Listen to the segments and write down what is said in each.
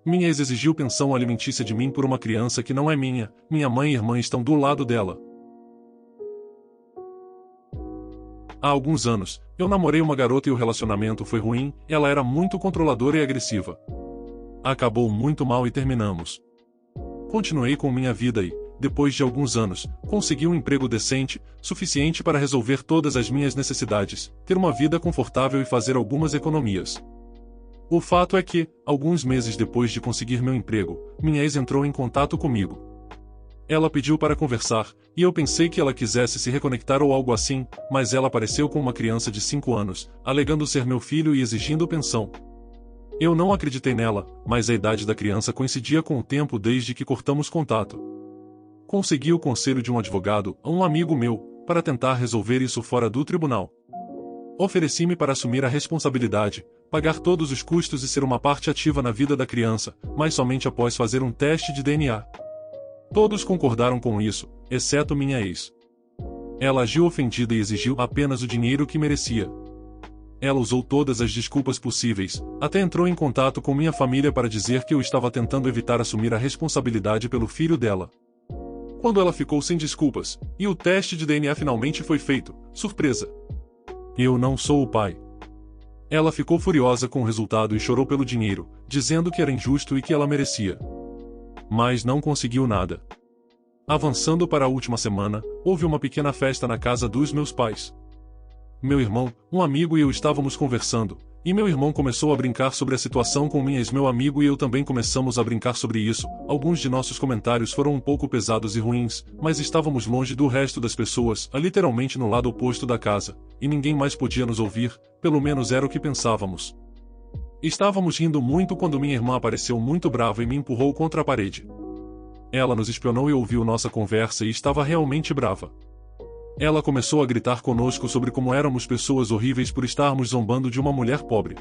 Minha ex exigiu pensão alimentícia de mim por uma criança que não é minha. Minha mãe e irmã estão do lado dela. Há alguns anos, eu namorei uma garota e o relacionamento foi ruim. Ela era muito controladora e agressiva. Acabou muito mal e terminamos. Continuei com minha vida e, depois de alguns anos, consegui um emprego decente, suficiente para resolver todas as minhas necessidades, ter uma vida confortável e fazer algumas economias. O fato é que, alguns meses depois de conseguir meu emprego, minha ex entrou em contato comigo. Ela pediu para conversar, e eu pensei que ela quisesse se reconectar ou algo assim, mas ela apareceu com uma criança de 5 anos, alegando ser meu filho e exigindo pensão. Eu não acreditei nela, mas a idade da criança coincidia com o tempo desde que cortamos contato. Consegui o conselho de um advogado, um amigo meu, para tentar resolver isso fora do tribunal. Ofereci-me para assumir a responsabilidade, pagar todos os custos e ser uma parte ativa na vida da criança, mas somente após fazer um teste de DNA. Todos concordaram com isso, exceto minha ex. Ela agiu ofendida e exigiu apenas o dinheiro que merecia. Ela usou todas as desculpas possíveis, até entrou em contato com minha família para dizer que eu estava tentando evitar assumir a responsabilidade pelo filho dela. Quando ela ficou sem desculpas, e o teste de DNA finalmente foi feito, surpresa! Eu não sou o pai. Ela ficou furiosa com o resultado e chorou pelo dinheiro, dizendo que era injusto e que ela merecia. Mas não conseguiu nada. Avançando para a última semana, houve uma pequena festa na casa dos meus pais. Meu irmão, um amigo e eu estávamos conversando, e meu irmão começou a brincar sobre a situação com minha ex. Meu amigo e eu também começamos a brincar sobre isso. Alguns de nossos comentários foram um pouco pesados e ruins, mas estávamos longe do resto das pessoas, literalmente no lado oposto da casa, e ninguém mais podia nos ouvir, pelo menos era o que pensávamos. Estávamos rindo muito quando minha irmã apareceu muito brava e me empurrou contra a parede. Ela nos espionou e ouviu nossa conversa e estava realmente brava. Ela começou a gritar conosco sobre como éramos pessoas horríveis por estarmos zombando de uma mulher pobre.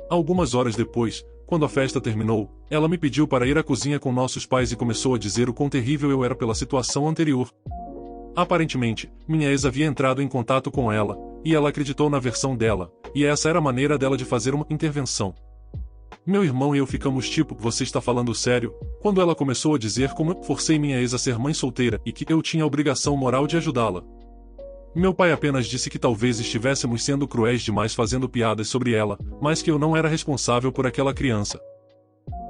Algumas horas depois, quando a festa terminou, ela me pediu para ir à cozinha com nossos pais e começou a dizer o quão terrível eu era pela situação anterior. Aparentemente, minha ex havia entrado em contato com ela, e ela acreditou na versão dela, e essa era a maneira dela de fazer uma intervenção. Meu irmão e eu ficamos tipo, você está falando sério? Quando ela começou a dizer como eu forcei minha ex a ser mãe solteira e que eu tinha a obrigação moral de ajudá-la. Meu pai apenas disse que talvez estivéssemos sendo cruéis demais fazendo piadas sobre ela, mas que eu não era responsável por aquela criança.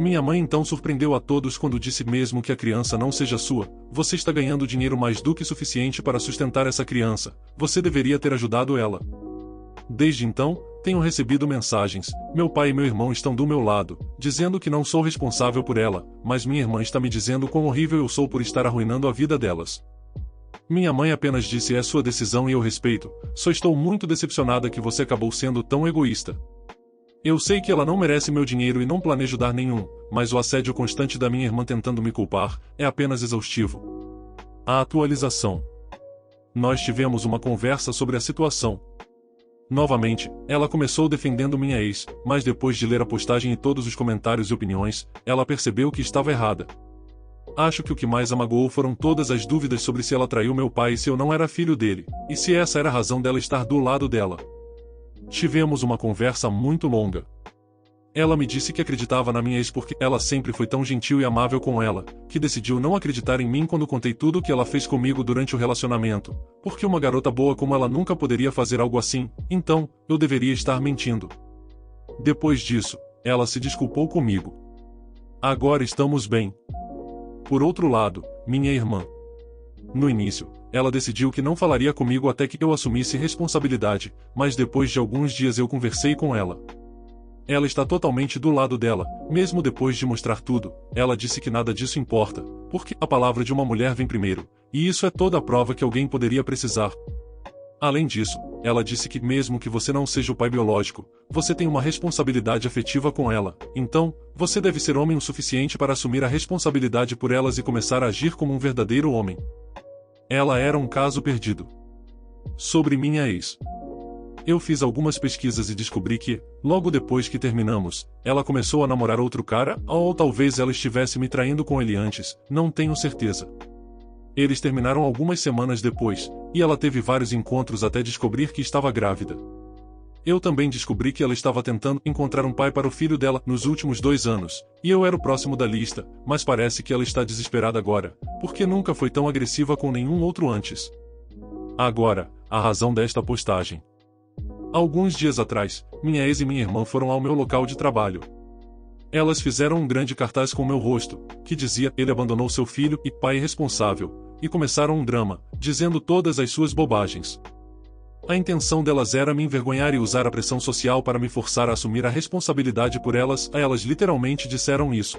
Minha mãe então surpreendeu a todos quando disse mesmo que a criança não seja sua, você está ganhando dinheiro mais do que suficiente para sustentar essa criança, você deveria ter ajudado ela. Desde então, tenho recebido mensagens, meu pai e meu irmão estão do meu lado, dizendo que não sou responsável por ela, mas minha irmã está me dizendo quão horrível eu sou por estar arruinando a vida delas. Minha mãe apenas disse é sua decisão e eu respeito, só estou muito decepcionada que você acabou sendo tão egoísta. Eu sei que ela não merece meu dinheiro e não planejo dar nenhum, mas o assédio constante da minha irmã tentando me culpar é apenas exaustivo. A atualização. Nós tivemos uma conversa sobre a situação. Novamente, ela começou defendendo minha ex, mas depois de ler a postagem e todos os comentários e opiniões, ela percebeu que estava errada. Acho que o que mais a magoou foram todas as dúvidas sobre se ela traiu meu pai e se eu não era filho dele, e se essa era a razão dela estar do lado dela. Tivemos uma conversa muito longa. Ela me disse que acreditava na minha ex porque ela sempre foi tão gentil e amável com ela, que decidiu não acreditar em mim quando contei tudo o que ela fez comigo durante o relacionamento, porque uma garota boa como ela nunca poderia fazer algo assim, então, eu deveria estar mentindo. Depois disso, ela se desculpou comigo. Agora estamos bem. Por outro lado, minha irmã. No início, ela decidiu que não falaria comigo até que eu assumisse responsabilidade, mas depois de alguns dias eu conversei com ela. Ela está totalmente do lado dela, mesmo depois de mostrar tudo, ela disse que nada disso importa, porque a palavra de uma mulher vem primeiro, e isso é toda a prova que alguém poderia precisar. Além disso, ela disse que mesmo que você não seja o pai biológico, você tem uma responsabilidade afetiva com ela, então, você deve ser homem o suficiente para assumir a responsabilidade por elas e começar a agir como um verdadeiro homem. Ela era um caso perdido. Sobre minha ex. Eu fiz algumas pesquisas e descobri que, logo depois que terminamos, ela começou a namorar outro cara, ou talvez ela estivesse me traindo com ele antes, não tenho certeza. Eles terminaram algumas semanas depois, e ela teve vários encontros até descobrir que estava grávida. Eu também descobri que ela estava tentando encontrar um pai para o filho dela nos últimos 2 anos, e eu era o próximo da lista, mas parece que ela está desesperada agora, porque nunca foi tão agressiva com nenhum outro antes. Agora, a razão desta postagem. Alguns dias atrás, minha ex e minha irmã foram ao meu local de trabalho. Elas fizeram um grande cartaz com meu rosto, que dizia: "Ele abandonou seu filho e pai irresponsável", e começaram um drama, dizendo todas as suas bobagens. A intenção delas era me envergonhar e usar a pressão social para me forçar a assumir a responsabilidade por elas. Elas literalmente disseram isso.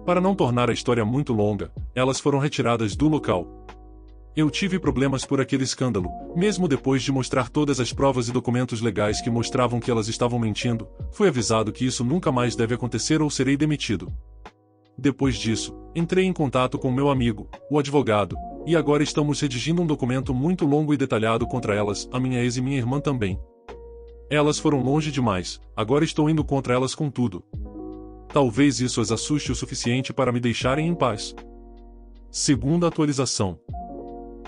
Para não tornar a história muito longa, elas foram retiradas do local. Eu tive problemas por aquele escândalo, mesmo depois de mostrar todas as provas e documentos legais que mostravam que elas estavam mentindo. Fui avisado que isso nunca mais deve acontecer ou serei demitido. Depois disso, entrei em contato com meu amigo, o advogado, e agora estamos redigindo um documento muito longo e detalhado contra elas, a minha ex e minha irmã também. Elas foram longe demais, agora estou indo contra elas com tudo. Talvez isso as assuste o suficiente para me deixarem em paz. Segunda atualização.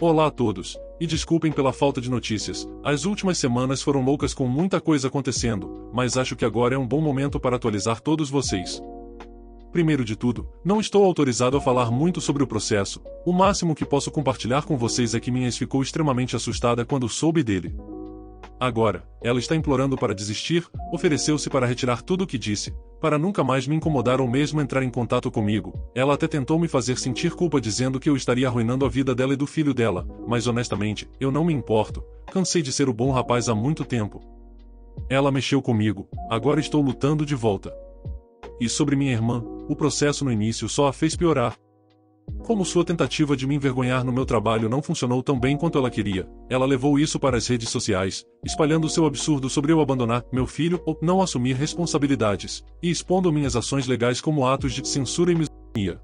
Olá a todos, e desculpem pela falta de notícias. As últimas semanas foram loucas com muita coisa acontecendo, mas acho que agora é um bom momento para atualizar todos vocês. Primeiro de tudo, não estou autorizado a falar muito sobre o processo. O máximo que posso compartilhar com vocês é que minha ex ficou extremamente assustada quando soube dele. Agora, ela está implorando para desistir, ofereceu-se para retirar tudo o que disse, para nunca mais me incomodar ou mesmo entrar em contato comigo. Ela até tentou me fazer sentir culpa dizendo que eu estaria arruinando a vida dela e do filho dela, mas honestamente, eu não me importo. Cansei de ser o bom rapaz há muito tempo. Ela mexeu comigo, agora estou lutando de volta. E sobre minha irmã, o processo no início só a fez piorar. Como sua tentativa de me envergonhar no meu trabalho não funcionou tão bem quanto ela queria, ela levou isso para as redes sociais, espalhando seu absurdo sobre eu abandonar meu filho ou não assumir responsabilidades, e expondo minhas ações legais como atos de censura e misoginia.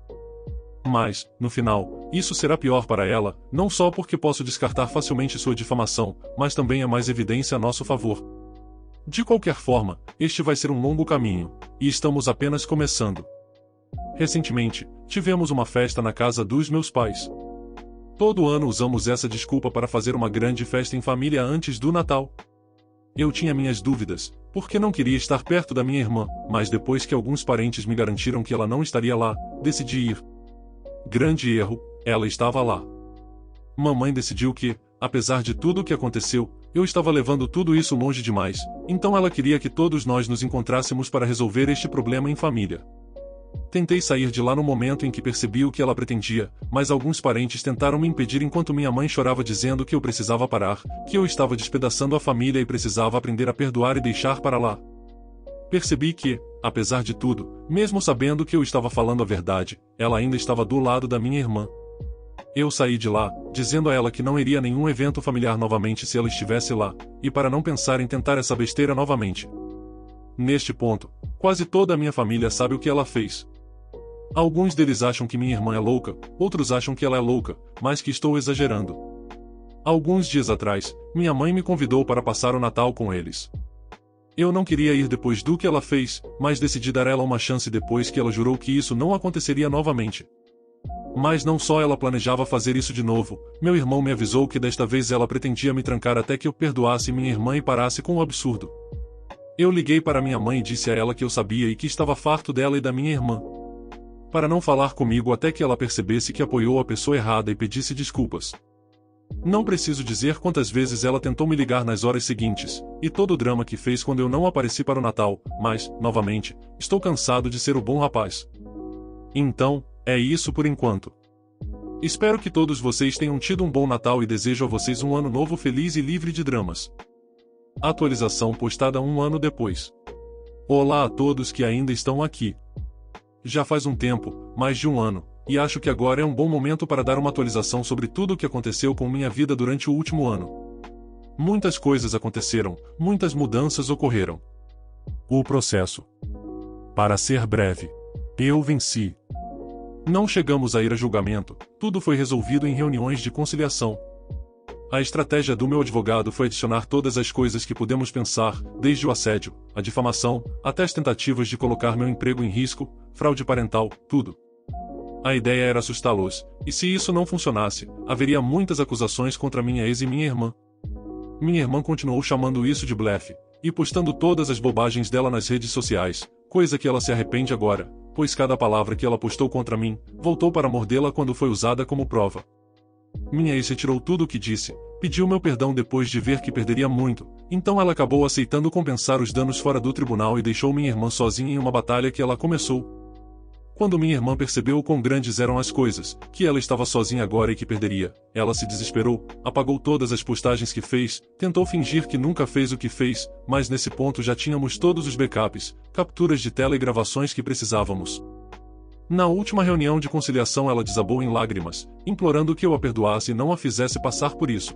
Mas, no final, isso será pior para ela, não só porque posso descartar facilmente sua difamação, mas também é mais evidência a nosso favor. De qualquer forma, este vai ser um longo caminho, e estamos apenas começando. Recentemente, tivemos uma festa na casa dos meus pais. Todo ano usamos essa desculpa para fazer uma grande festa em família antes do Natal. Eu tinha minhas dúvidas, porque não queria estar perto da minha irmã, mas depois que alguns parentes me garantiram que ela não estaria lá, decidi ir. Grande erro, ela estava lá. Mamãe decidiu que, apesar de tudo o que aconteceu, eu estava levando tudo isso longe demais, então ela queria que todos nós nos encontrássemos para resolver este problema em família. Tentei sair de lá no momento em que percebi o que ela pretendia, mas alguns parentes tentaram me impedir enquanto minha mãe chorava dizendo que eu precisava parar, que eu estava despedaçando a família e precisava aprender a perdoar e deixar para lá. Percebi que, apesar de tudo, mesmo sabendo que eu estava falando a verdade, ela ainda estava do lado da minha irmã. Eu saí de lá, dizendo a ela que não iria a nenhum evento familiar novamente se ela estivesse lá, e para não pensar em tentar essa besteira novamente. Neste ponto, quase toda a minha família sabe o que ela fez. Alguns deles acham que minha irmã é louca, outros acham que ela é louca, mas que estou exagerando. Alguns dias atrás, minha mãe me convidou para passar o Natal com eles. Eu não queria ir depois do que ela fez, mas decidi dar a ela uma chance depois que ela jurou que isso não aconteceria novamente. Mas não só ela planejava fazer isso de novo, meu irmão me avisou que desta vez ela pretendia me trancar até que eu perdoasse minha irmã e parasse com o absurdo. Eu liguei para minha mãe e disse a ela que eu sabia e que estava farto dela e da minha irmã. Para não falar comigo até que ela percebesse que apoiou a pessoa errada e pedisse desculpas. Não preciso dizer quantas vezes ela tentou me ligar nas horas seguintes, e todo o drama que fez quando eu não apareci para o Natal, mas, novamente, estou cansado de ser o bom rapaz. Então, é isso por enquanto. Espero que todos vocês tenham tido um bom Natal e desejo a vocês um ano novo feliz e livre de dramas. Atualização postada 1 ano depois. Olá a todos que ainda estão aqui. Já faz um tempo, mais de 1 ano, e acho que agora é um bom momento para dar uma atualização sobre tudo o que aconteceu com minha vida durante o último ano. Muitas coisas aconteceram, muitas mudanças ocorreram. O processo. Para ser breve, eu venci. Não chegamos a ir a julgamento, tudo foi resolvido em reuniões de conciliação. A estratégia do meu advogado foi adicionar todas as coisas que pudemos pensar, desde o assédio, a difamação, até as tentativas de colocar meu emprego em risco, fraude parental, tudo. A ideia era assustá-los, e se isso não funcionasse, haveria muitas acusações contra minha ex e minha irmã. Minha irmã continuou chamando isso de blefe, e postando todas as bobagens dela nas redes sociais, coisa que ela se arrepende agora, pois cada palavra que ela postou contra mim, voltou para mordê-la quando foi usada como prova. Minha ex retirou tudo o que disse, pediu meu perdão depois de ver que perderia muito, então ela acabou aceitando compensar os danos fora do tribunal e deixou minha irmã sozinha em uma batalha que ela começou. Quando minha irmã percebeu o quão grandes eram as coisas, que ela estava sozinha agora e que perderia, ela se desesperou, apagou todas as postagens que fez, tentou fingir que nunca fez o que fez, mas nesse ponto já tínhamos todos os backups, capturas de tela e gravações que precisávamos. Na última reunião de conciliação ela desabou em lágrimas, implorando que eu a perdoasse e não a fizesse passar por isso.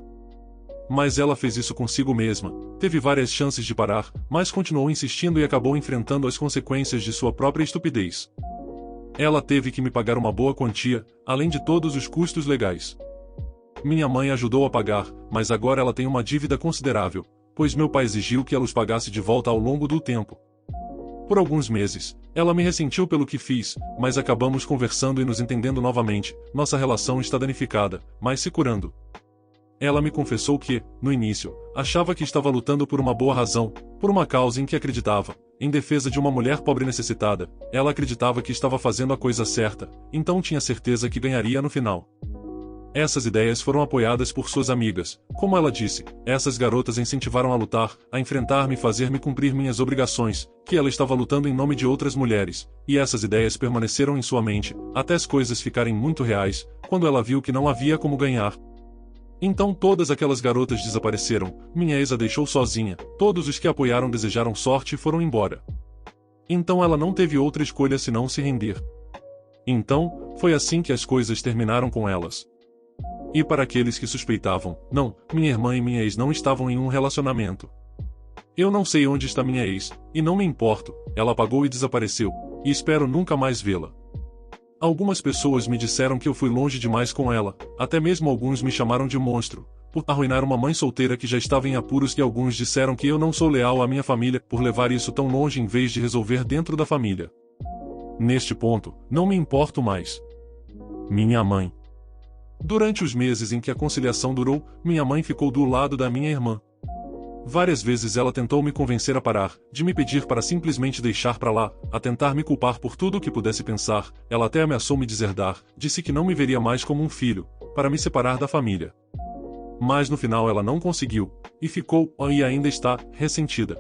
Mas ela fez isso consigo mesma, teve várias chances de parar, mas continuou insistindo e acabou enfrentando as consequências de sua própria estupidez. Ela teve que me pagar uma boa quantia, além de todos os custos legais. Minha mãe ajudou a pagar, mas agora ela tem uma dívida considerável, pois meu pai exigiu que ela os pagasse de volta ao longo do tempo. Por alguns meses, ela me ressentiu pelo que fiz, mas acabamos conversando e nos entendendo novamente. Nossa relação está danificada, mas se curando. Ela me confessou que, no início, achava que estava lutando por uma boa razão, por uma causa em que acreditava, em defesa de uma mulher pobre e necessitada. Ela acreditava que estava fazendo a coisa certa, então tinha certeza que ganharia no final. Essas ideias foram apoiadas por suas amigas. Como ela disse, essas garotas incentivaram a lutar, a enfrentar-me e fazer-me cumprir minhas obrigações, que ela estava lutando em nome de outras mulheres, e essas ideias permaneceram em sua mente, até as coisas ficarem muito reais, quando ela viu que não havia como ganhar. Então todas aquelas garotas desapareceram, minha ex a deixou sozinha, todos os que a apoiaram desejaram sorte e foram embora. Então ela não teve outra escolha senão se render. Então, foi assim que as coisas terminaram com elas. E para aqueles que suspeitavam, não, minha irmã e minha ex não estavam em um relacionamento. Eu não sei onde está minha ex, e não me importo, ela apagou e desapareceu, e espero nunca mais vê-la. Algumas pessoas me disseram que eu fui longe demais com ela, até mesmo alguns me chamaram de monstro, por arruinar uma mãe solteira que já estava em apuros, e alguns disseram que eu não sou leal à minha família por levar isso tão longe em vez de resolver dentro da família. Neste ponto, não me importo mais. Minha mãe. Durante os meses em que a conciliação durou, minha mãe ficou do lado da minha irmã. Várias vezes ela tentou me convencer a parar, de me pedir para simplesmente deixar pra lá, a tentar me culpar por tudo o que pudesse pensar. Ela até ameaçou me deserdar, disse que não me veria mais como um filho, para me separar da família. Mas no final ela não conseguiu, e ficou, e ainda está, ressentida.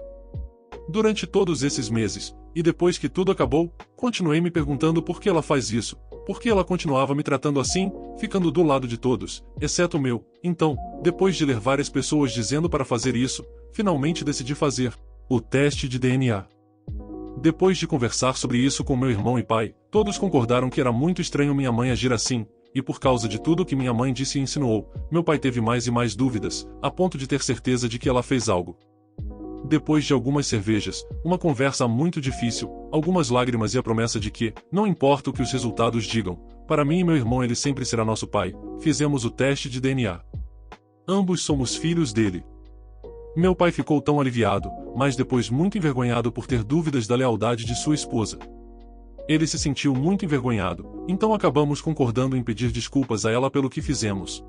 Durante todos esses meses, e depois que tudo acabou, continuei me perguntando por que ela faz isso, por que ela continuava me tratando assim, ficando do lado de todos, exceto o meu. Então, depois de ler várias pessoas dizendo para fazer isso, finalmente decidi fazer o teste de DNA. Depois de conversar sobre isso com meu irmão e pai, todos concordaram que era muito estranho minha mãe agir assim, e por causa de tudo que minha mãe disse e insinuou, meu pai teve mais e mais dúvidas, a ponto de ter certeza de que ela fez algo. Depois de algumas cervejas, uma conversa muito difícil, algumas lágrimas e a promessa de que, não importa o que os resultados digam, para mim e meu irmão ele sempre será nosso pai, fizemos o teste de DNA. Ambos somos filhos dele. Meu pai ficou tão aliviado, mas depois muito envergonhado por ter dúvidas da lealdade de sua esposa. Ele se sentiu muito envergonhado, então acabamos concordando em pedir desculpas a ela pelo que fizemos.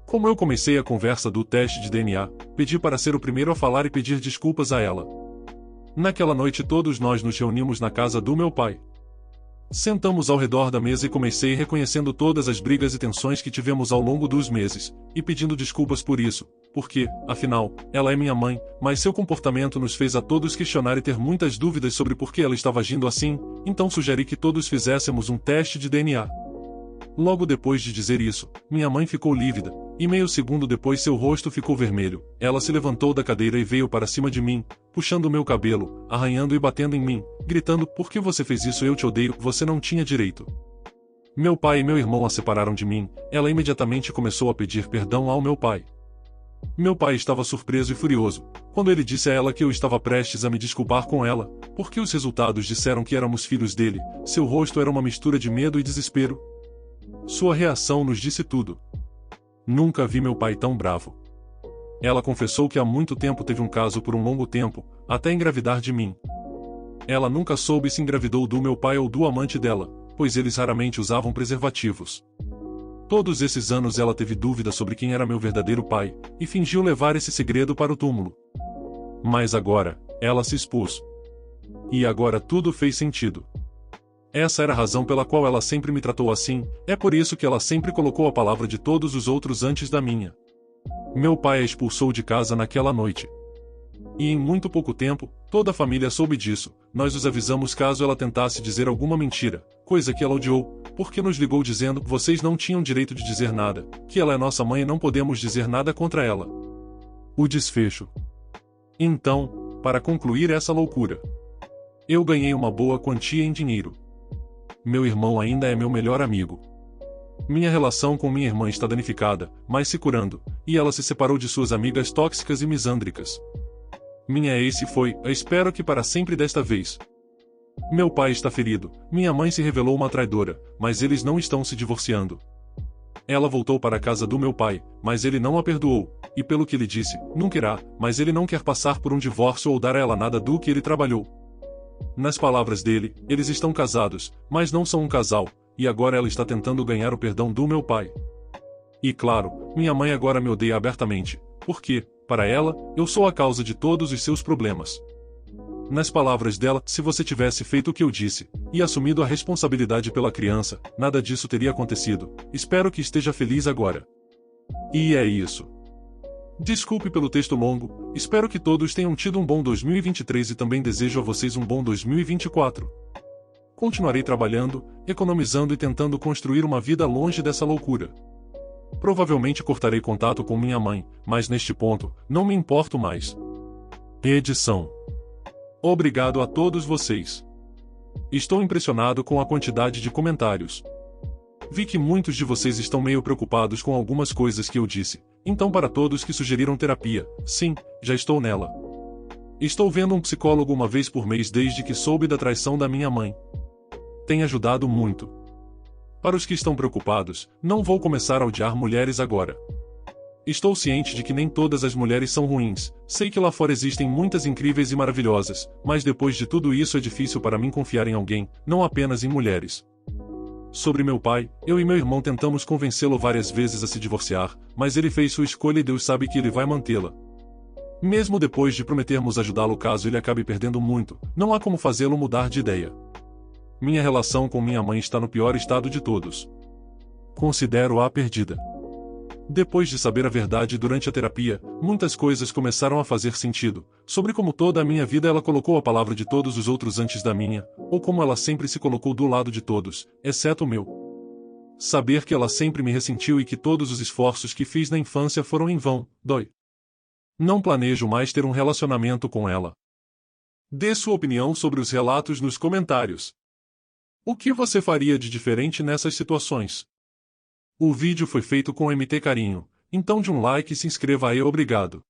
Como eu comecei a conversa do teste de DNA, pedi para ser o primeiro a falar e pedir desculpas a ela. Naquela noite todos nós nos reunimos na casa do meu pai. Sentamos ao redor da mesa e comecei reconhecendo todas as brigas e tensões que tivemos ao longo dos meses, e pedindo desculpas por isso, porque, afinal, ela é minha mãe, mas seu comportamento nos fez a todos questionar e ter muitas dúvidas sobre por que ela estava agindo assim, então sugeri que todos fizéssemos um teste de DNA. Logo depois de dizer isso, minha mãe ficou lívida, e meio segundo depois seu rosto ficou vermelho. Ela se levantou da cadeira e veio para cima de mim, puxando meu cabelo, arranhando e batendo em mim, gritando: "Por que você fez isso? Eu te odeio, você não tinha direito." Meu pai e meu irmão a separaram de mim. Ela imediatamente começou a pedir perdão ao meu pai. Meu pai estava surpreso e furioso, quando ele disse a ela que eu estava prestes a me desculpar com ela, porque os resultados disseram que éramos filhos dele. Seu rosto era uma mistura de medo e desespero. Sua reação nos disse tudo. Nunca vi meu pai tão bravo. Ela confessou que há muito tempo teve um caso por um longo tempo, até engravidar de mim. Ela nunca soube se engravidou do meu pai ou do amante dela, pois eles raramente usavam preservativos. Todos esses anos ela teve dúvida sobre quem era meu verdadeiro pai, e fingiu levar esse segredo para o túmulo. Mas agora, ela se expôs. E agora tudo fez sentido. Essa era a razão pela qual ela sempre me tratou assim, é por isso que ela sempre colocou a palavra de todos os outros antes da minha. Meu pai a expulsou de casa naquela noite. E em muito pouco tempo, toda a família soube disso. Nós os avisamos caso ela tentasse dizer alguma mentira, coisa que ela odiou, porque nos ligou dizendo que vocês não tinham direito de dizer nada, que ela é nossa mãe e não podemos dizer nada contra ela. O desfecho. Então, para concluir essa loucura, eu ganhei uma boa quantia em dinheiro. Meu irmão ainda é meu melhor amigo. Minha relação com minha irmã está danificada, mas se curando, e ela se separou de suas amigas tóxicas e misândricas. Minha ex foi, espero que para sempre desta vez. Meu pai está ferido, minha mãe se revelou uma traidora, mas eles não estão se divorciando. Ela voltou para a casa do meu pai, mas ele não a perdoou, e pelo que ele disse, nunca irá, mas ele não quer passar por um divórcio ou dar a ela nada do que ele trabalhou. Nas palavras dele, eles estão casados, mas não são um casal, e agora ela está tentando ganhar o perdão do meu pai. E claro, minha mãe agora me odeia abertamente, porque, para ela, eu sou a causa de todos os seus problemas. Nas palavras dela, se você tivesse feito o que eu disse, e assumido a responsabilidade pela criança, nada disso teria acontecido. Espero que esteja feliz agora. E é isso. Desculpe pelo texto longo, espero que todos tenham tido um bom 2023 e também desejo a vocês um bom 2024. Continuarei trabalhando, economizando e tentando construir uma vida longe dessa loucura. Provavelmente cortarei contato com minha mãe, mas neste ponto, não me importo mais. Edição. Obrigado a todos vocês. Estou impressionado com a quantidade de comentários. Vi que muitos de vocês estão meio preocupados com algumas coisas que eu disse, então para todos que sugeriram terapia, sim, já estou nela. Estou vendo um psicólogo uma vez por mês desde que soube da traição da minha mãe. Tem ajudado muito. Para os que estão preocupados, não vou começar a odiar mulheres agora. Estou ciente de que nem todas as mulheres são ruins, sei que lá fora existem muitas incríveis e maravilhosas, mas depois de tudo isso é difícil para mim confiar em alguém, não apenas em mulheres. Sobre meu pai, eu e meu irmão tentamos convencê-lo várias vezes a se divorciar, mas ele fez sua escolha e Deus sabe que ele vai mantê-la. Mesmo depois de prometermos ajudá-lo caso ele acabe perdendo muito, não há como fazê-lo mudar de ideia. Minha relação com minha mãe está no pior estado de todos. Considero-a perdida. Depois de saber a verdade durante a terapia, muitas coisas começaram a fazer sentido, sobre como toda a minha vida ela colocou a palavra de todos os outros antes da minha, ou como ela sempre se colocou do lado de todos, exceto o meu. Saber que ela sempre me ressentiu e que todos os esforços que fiz na infância foram em vão, dói. Não planejo mais ter um relacionamento com ela. Dê sua opinião sobre os relatos nos comentários. O que você faria de diferente nessas situações? O vídeo foi feito com MT Carinho, então de um like e se inscreva aí, obrigado.